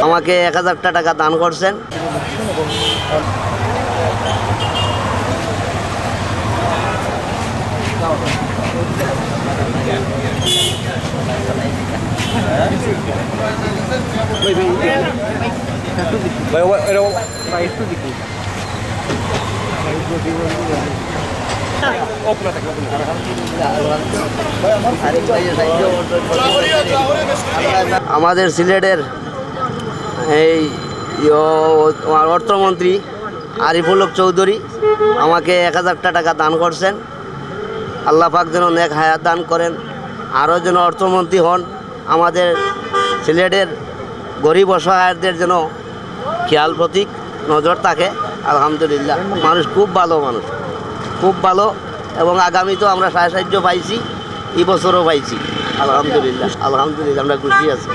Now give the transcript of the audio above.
আমাকে 1000 টাকা দান করছেন। আমাদের সিলেটের এই অর্থমন্ত্রী আরিফুল হক চৌধুরী আমাকে 1000 টাকা দান করছেন। আল্লাহ পাক যেন নেক হায়াত দান করেন, আরও যেন অর্থমন্ত্রী হন, আমাদের সিলেটের গরিব অসহায়দের যেন খেয়াল প্রতীক নজর থাকে। আলহামদুলিল্লাহ, মানুষ খুব ভালো, মানুষ খুব ভালো, এবং আগামীতেও আমরা সাহায্য পাইছি, এই বছরও পাইছি। আলহামদুলিল্লাহ, আলহামদুলিল্লাহ, আমরা খুশি আছি।